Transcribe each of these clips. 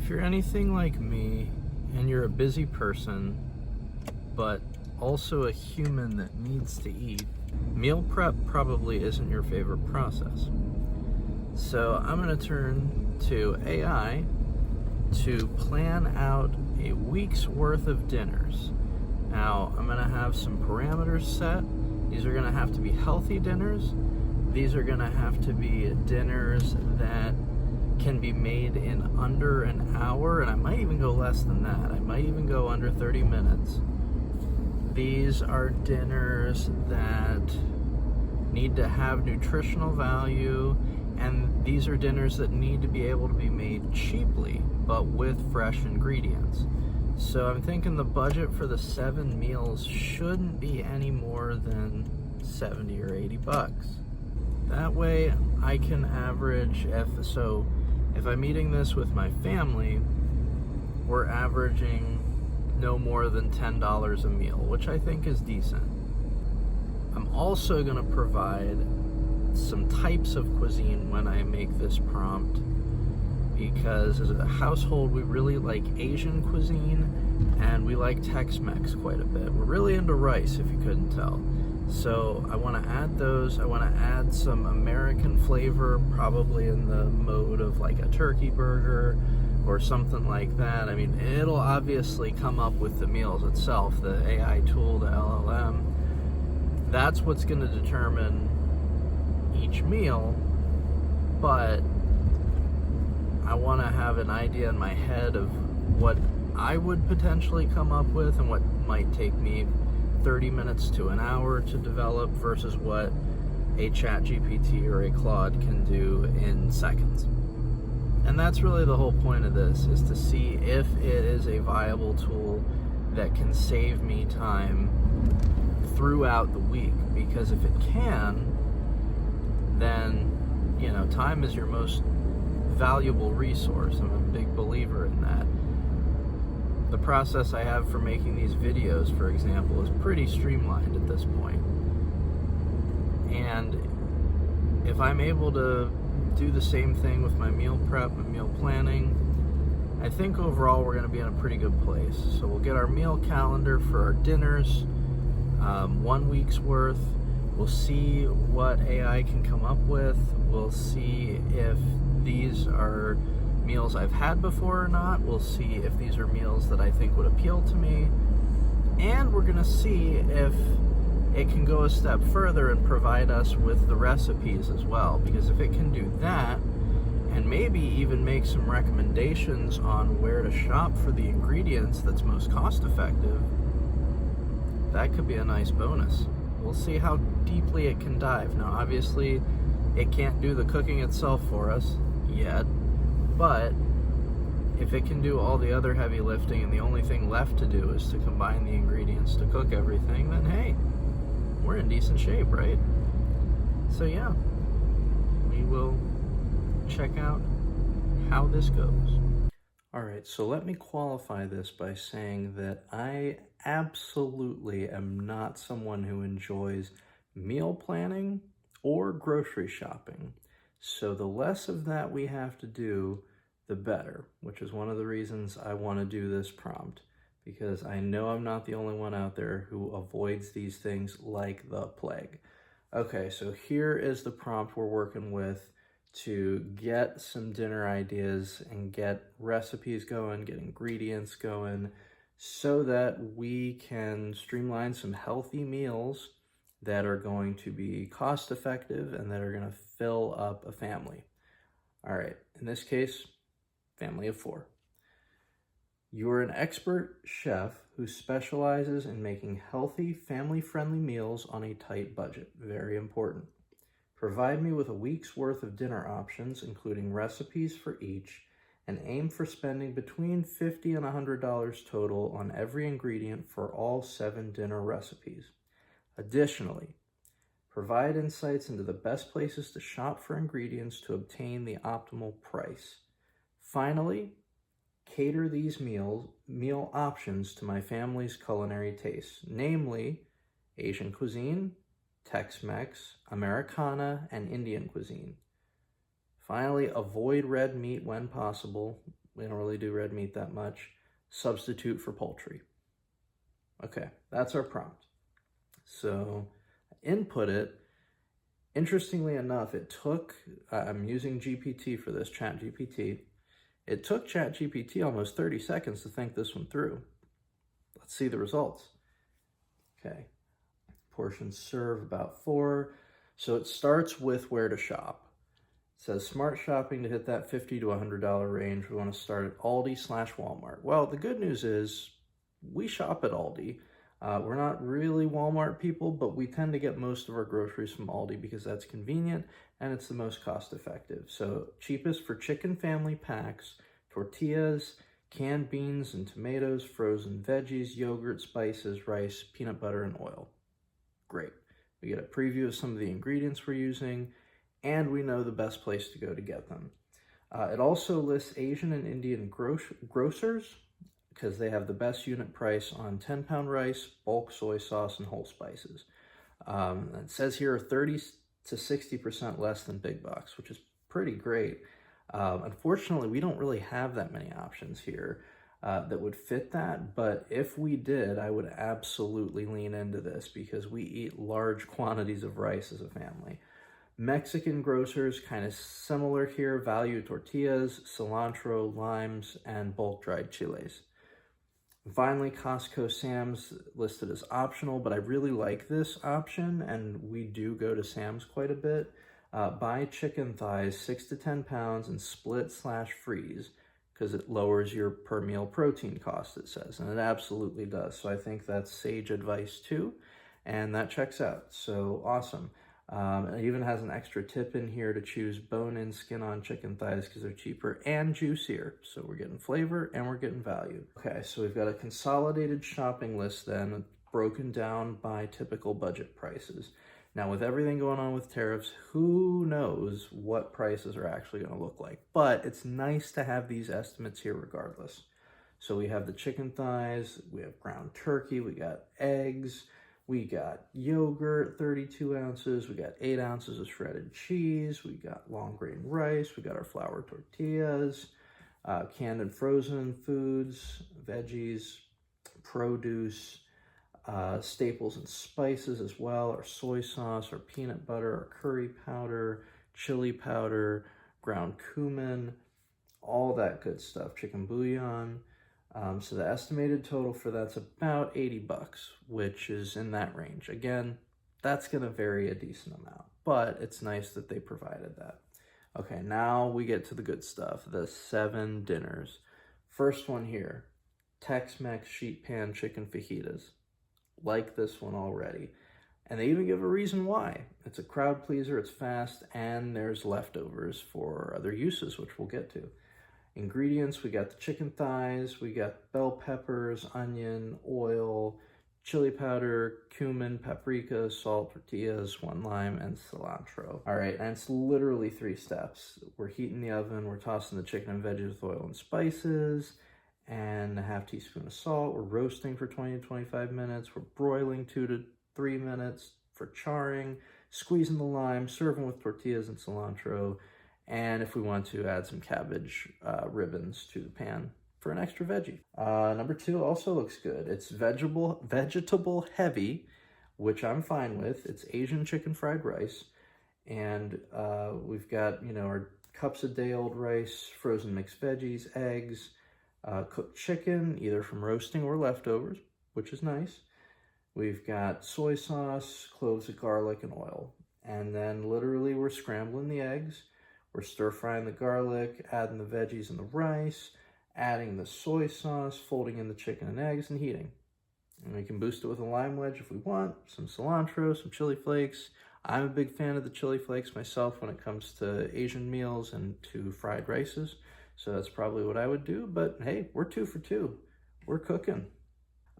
If you're anything like me and you're a busy person, but also a human that needs to eat, meal prep probably isn't your favorite process. So I'm going to turn to AI to plan out a week's worth of dinners. Now, I'm going to have some parameters set. These are going to have to be healthy dinners. These are going to have to be dinners that can be made in under an hour, and I might even go less than that. I might even go under 30 minutes. These are dinners that need to have nutritional value, and these are dinners that need to be able to be made cheaply, but with fresh ingredients. So I'm thinking the budget for the 7 meals shouldn't be any more than 70 or 80 bucks. That way I can average, if I'm eating this with my family, we're averaging no more than $10 a meal, which I think is decent. I'm also going to provide some types of cuisine when I make this prompt, because as a household we really like Asian cuisine and we like Tex-Mex quite a bit. We're really into rice, if you couldn't tell. So I want to add those. I want to add some American flavor, probably in the mode of like a turkey burger or something like that. I mean, it'll obviously come up with the meals itself, the AI tool, the LLM. That's what's going to determine each meal, but I want to have an idea in my head of what I would potentially come up with and what might take me 30 minutes to an hour to develop versus what a ChatGPT or a Claude can do in seconds. And that's really the whole point of this, is to see if it is a viable tool that can save me time throughout the week. Because if it can, then, time is your most valuable resource. I'm a big believer in that. The process I have for making these videos, for example, is pretty streamlined at this point. And if I'm able to do the same thing with my meal prep and meal planning, I think overall we're going to be in a pretty good place. So we'll get our meal calendar for our dinners, 1 week's worth. We'll see what AI can come up with. We'll see if these are meals I've had before or not. We'll see if these are meals that I think would appeal to me. And we're going to see if it can go a step further and provide us with the recipes as well. Because if it can do that, and maybe even make some recommendations on where to shop for the ingredients that's most cost effective, that could be a nice bonus. We'll see how deeply it can dive. Now, obviously, it can't do the cooking itself for us yet, but if it can do all the other heavy lifting and the only thing left to do is to combine the ingredients to cook everything, then hey, we're in decent shape, right? So yeah, we will check out how this goes. All right, so let me qualify this by saying that I absolutely am not someone who enjoys meal planning or grocery shopping. So the less of that we have to do, the better, which is one of the reasons I want to do this prompt, because I know I'm not the only one out there who avoids these things like the plague. Okay, so here is the prompt we're working with to get some dinner ideas and get recipes going, get ingredients going, so that we can streamline some healthy meals that are going to be cost effective and that are going to fill up a family. All right, in this case, family of 4. You are an expert chef who specializes in making healthy, family-friendly meals on a tight budget. Very important. Provide me with a week's worth of dinner options, including recipes for each, and aim for spending between $50 and $100 total on every ingredient for all 7 dinner recipes. Additionally, provide insights into the best places to shop for ingredients to obtain the optimal price. Finally, cater these meal options to my family's culinary tastes, namely Asian cuisine, Tex-Mex, Americana, and Indian cuisine. Finally, avoid red meat when possible. We don't really do red meat that much. Substitute for poultry. Okay, that's our prompt. So input it. Interestingly enough, it took, I'm using GPT for this, ChatGPT. It took ChatGPT almost 30 seconds to think this one through. Let's see the results. Okay, portions serve about 4. So it starts with where to shop. It says smart shopping to hit that $50 to $100 range. We want to start at Aldi/Walmart. Well, the good news is we shop at Aldi. We're not really Walmart people, but we tend to get most of our groceries from Aldi because that's convenient and it's the most cost effective. So cheapest for chicken family packs, tortillas, canned beans and tomatoes, frozen veggies, yogurt, spices, rice, peanut butter, and oil. Great. We get a preview of some of the ingredients we're using, and we know the best place to go to get them. It also lists Asian and Indian grocers because they have the best unit price on 10-pound rice, bulk soy sauce, and whole spices. It says here 30 to 60% less than big box, which is pretty great. Unfortunately, we don't really have that many options here that would fit that, but if we did, I would absolutely lean into this because we eat large quantities of rice as a family. Mexican grocers, kind of similar here, value tortillas, cilantro, limes, and bulk dried chiles. And finally, Costco Sam's listed as optional, but I really like this option, and we do go to Sam's quite a bit. Buy chicken thighs 6 to 10 pounds and split/freeze because it lowers your per meal protein cost, it says, and it absolutely does. So I think that's sage advice too, and that checks out. So awesome. It even has an extra tip in here to choose bone-in, skin-on chicken thighs because they're cheaper and juicier. So we're getting flavor and we're getting value. Okay, so we've got a consolidated shopping list then, broken down by typical budget prices. Now, with everything going on with tariffs, who knows what prices are actually going to look like. But it's nice to have these estimates here regardless. So we have the chicken thighs, we have ground turkey, we got eggs, we got yogurt, 32 ounces, we got 8 ounces of shredded cheese, we got long grain rice, we got our flour tortillas, canned and frozen foods, veggies, produce, staples and spices as well, our soy sauce, our peanut butter, our curry powder, chili powder, ground cumin, all that good stuff, chicken bouillon. So the estimated total for that's about $80, which is in that range. Again, that's going to vary a decent amount, but it's nice that they provided that. Okay, now we get to the good stuff, the 7 dinners. First one here, Tex-Mex sheet pan chicken fajitas. Like this one already. And they even give a reason why. It's a crowd pleaser, it's fast, and there's leftovers for other uses, which we'll get to. Ingredients, we got the chicken thighs, we got bell peppers, onion, oil, chili powder, cumin, paprika, salt, tortillas, 1 lime, and cilantro. All right, and it's literally 3 steps. We're heating the oven, we're tossing the chicken and veggies with oil and spices, and a half teaspoon of salt. We're roasting for 20 to 25 minutes. We're broiling 2 to 3 minutes for charring, squeezing the lime, serving with tortillas and cilantro, and if we want to, add some cabbage ribbons to the pan for an extra veggie. Number 2 also looks good. It's vegetable heavy, which I'm fine with. It's Asian chicken fried rice, and we've got, our cups of day-old rice, frozen mixed veggies, eggs, cooked chicken, either from roasting or leftovers, which is nice. We've got soy sauce, cloves of garlic, and oil. And then literally we're scrambling the eggs, we're stir-frying the garlic, adding the veggies and the rice, adding the soy sauce, folding in the chicken and eggs, and heating. And we can boost it with a lime wedge if we want, some cilantro, some chili flakes. I'm a big fan of the chili flakes myself when it comes to Asian meals and to fried rices. So that's probably what I would do, but hey, we're 2 for 2. We're cooking.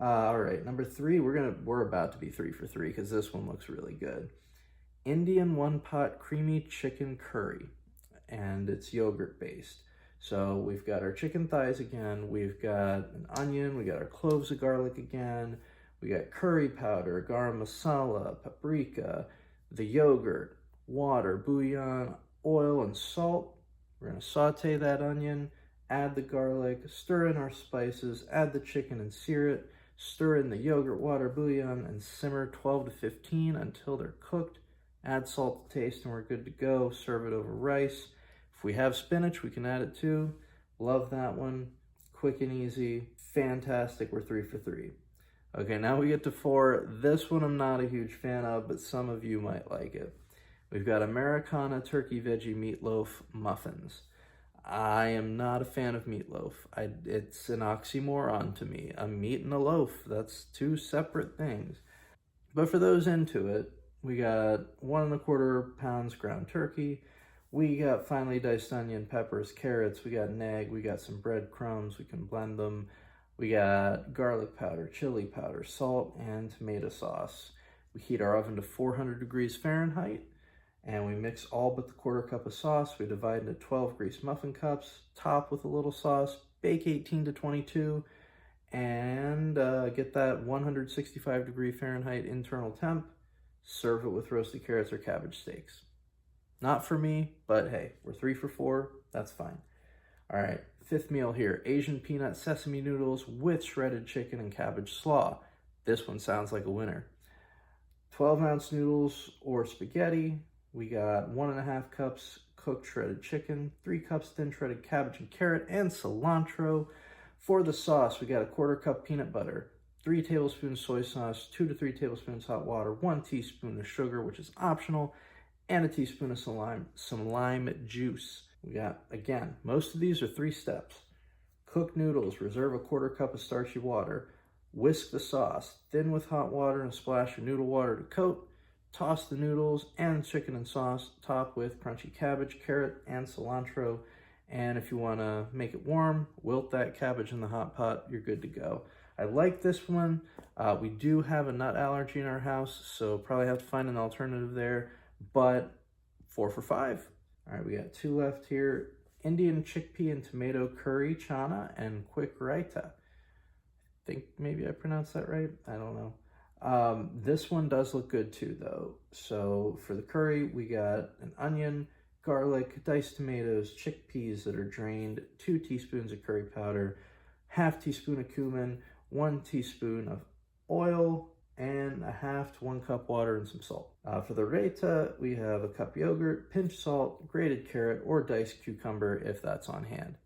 All right, number 3, we're about to be 3 for 3 because this one looks really good. Indian 1-pot creamy chicken curry, and it's yogurt based. So we've got our chicken thighs again, we've got an onion, we got our cloves of garlic again, we got curry powder, garam masala, paprika, the yogurt, water, bouillon, oil, and salt. We're going to saute that onion, add the garlic, stir in our spices, add the chicken and sear it, stir in the yogurt, water, bouillon, and simmer 12 to 15 until they're cooked. Add salt to taste and we're good to go. Serve it over rice. If we have spinach, we can add it too. Love that one. Quick and easy. Fantastic. We're 3 for 3. Okay, now we get to 4. This one I'm not a huge fan of, but some of you might like it. We've got Americana turkey veggie meatloaf muffins. I am not a fan of meatloaf. It's an oxymoron to me. A meat and a loaf, that's 2 separate things. But for those into it, we got 1¼ pounds ground turkey. We got finely diced onion, peppers, carrots. We got an egg. We got some breadcrumbs. We can blend them. We got garlic powder, chili powder, salt, and tomato sauce. We heat our oven to 400 degrees Fahrenheit, and we mix all but the 1/4 cup of sauce. We divide into 12 greased muffin cups, top with a little sauce, bake 18 to 22, and get that 165 degree Fahrenheit internal temp. Serve it with roasted carrots or cabbage steaks. Not for me, but hey, we're 3 for 4. That's fine. All right, 5th meal here, Asian peanut sesame noodles with shredded chicken and cabbage slaw. This one sounds like a winner. 12-ounce noodles or spaghetti. We got 1½ cups cooked shredded chicken, 3 cups thin shredded cabbage and carrot, and cilantro. For the sauce, we got a 1/4 cup peanut butter, 3 tablespoons soy sauce, 2 to 3 tablespoons hot water, 1 teaspoon of sugar, which is optional, and a teaspoon of some lime juice. We got, again, most of these are 3 steps. Cook noodles, reserve a 1/4 cup of starchy water, whisk the sauce, thin with hot water and splash of noodle water to coat, toss the noodles and chicken and sauce, top with crunchy cabbage, carrot, and cilantro. And if you want to make it warm, wilt that cabbage in the hot pot, you're good to go. I like this one. We do have a nut allergy in our house, so probably have to find an alternative there, but 4 for 5. All right, we got 2 left here. Indian chickpea and tomato curry chana and quick raita. I think maybe I pronounced that right. I don't know. This one does look good too, though. So for the curry, we got an onion, garlic, diced tomatoes, chickpeas that are drained, 2 teaspoons of curry powder, ½ teaspoon of cumin, 1 teaspoon of oil, and a ½ to 1 cup water and some salt. For the raita, we have a cup yogurt, pinch salt, grated carrot, or diced cucumber if that's on hand.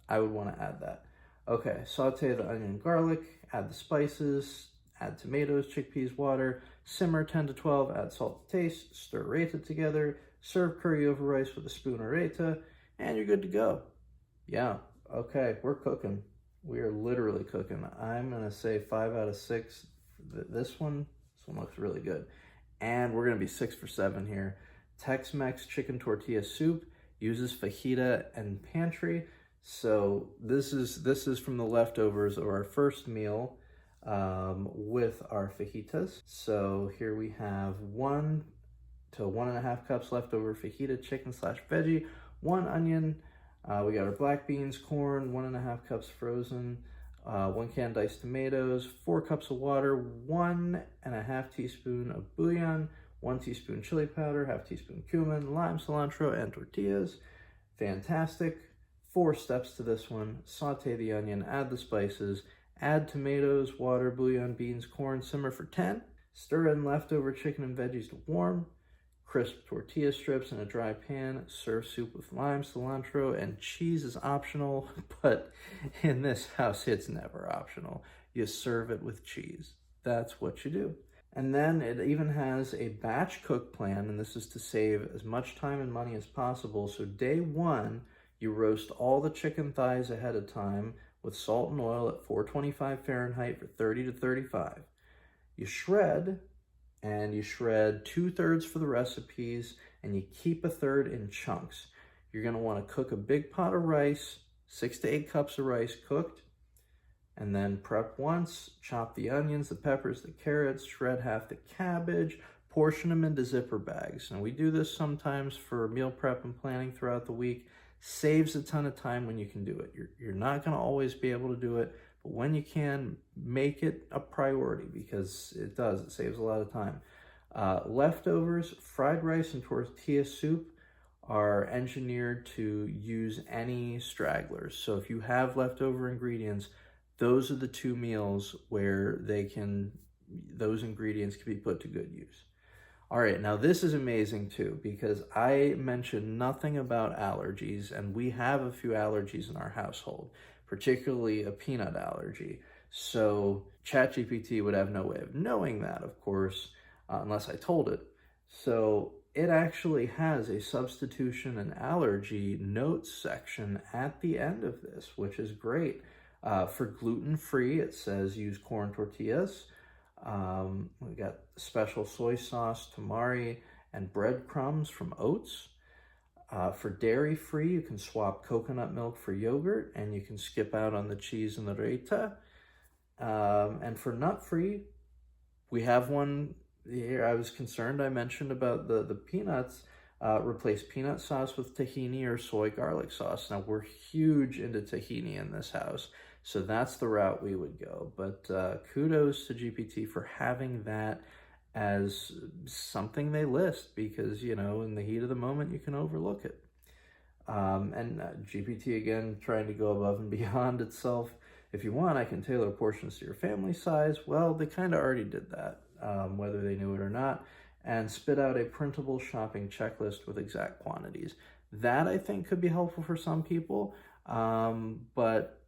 I would want to add that. Okay, saute the onion and garlic, add the spices, add tomatoes, chickpeas, water, simmer 10 to 12, add salt to taste, stir raita together, serve curry over rice with a spoon of raita, and you're good to go. Yeah, okay, we're cooking. We are literally cooking. I'm going to say 5 out of 6. This one looks really good. And we're going to be 6 for 7 here. Tex-Mex chicken tortilla soup uses fajita and pantry. So this is from the leftovers of our first meal with our fajitas. So here we have 1 to 1½ cups leftover fajita chicken / veggie, 1 onion. We got our black beans, corn, 1½ cups frozen, 1 can diced tomatoes, 4 cups of water, 1½ teaspoon of bouillon, 1 teaspoon chili powder, ½ teaspoon cumin, lime, cilantro, and tortillas. Fantastic. 4 steps to this one. Saute the onion, add the spices, add tomatoes, water, bouillon, beans, corn, simmer for 10. Stir in leftover chicken and veggies to warm. Crisp tortilla strips in a dry pan. Serve soup with lime, cilantro, and cheese is optional, but in this house, it's never optional. You serve it with cheese. That's what you do. And then it even has a batch cook plan, and this is to save as much time and money as possible. So day 1, you roast all the chicken thighs ahead of time with salt and oil at 425 Fahrenheit for 30 to 35. You shred, and you shred 2/3 for the recipes, and you keep 1/3 in chunks. You're going to want to cook a big pot of rice, 6 to 8 cups of rice cooked, and then prep once, chop the onions, the peppers, the carrots, shred half the cabbage, portion them into zipper bags. And we do this sometimes for meal prep and planning throughout the week. Saves a ton of time when you can do it. You're not going to always be able to do it, but when you can, make it a priority because it does. It saves a lot of time. Leftovers, fried rice and tortilla soup are engineered to use any stragglers. So if you have leftover ingredients, those are the two meals where those ingredients can be put to good use. All right, now this is amazing too, because I mentioned nothing about allergies, and we have a few allergies in our household, particularly a peanut allergy. So ChatGPT would have no way of knowing that, of course, unless I told it. So it actually has a substitution and allergy notes section at the end of this, which is great. For gluten-free, it says use corn tortillas. We got special soy sauce, tamari, and breadcrumbs from oats. For dairy-free, you can swap coconut milk for yogurt, and you can skip out on the cheese and the raita. And for nut-free, we have one here. I was concerned, I mentioned about the peanuts. Replace peanut sauce with tahini or soy garlic sauce. Now, we're huge into tahini in this house, so that's the route we would go. But kudos to GPT for having that as something they list, because, you know, in the heat of the moment, you can overlook it. And GPT, again, trying to go above and beyond itself. If you want, I can tailor portions to your family size. Well, they kind of already did that, whether they knew it or not, and spit out a printable shopping checklist with exact quantities. That, I think, could be helpful for some people, but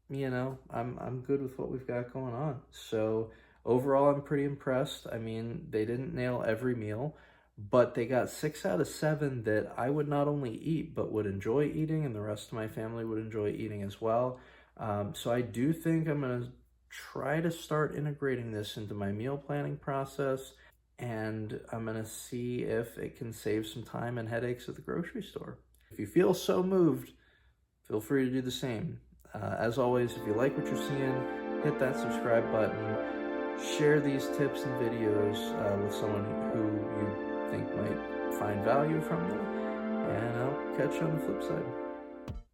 you know, I'm good with what we've got going on. So overall, I'm pretty impressed. I mean, they didn't nail every meal, but they got 6 out of 7 that I would not only eat, but would enjoy eating, and the rest of my family would enjoy eating as well. So I do think I'm going to try to start integrating this into my meal planning process, and I'm going to see if it can save some time and headaches at the grocery store. If you feel so moved, feel free to do the same. As always, if you like what you're seeing, hit that subscribe button, share these tips and videos with someone who you think might find value from them, and I'll catch you on the flip side.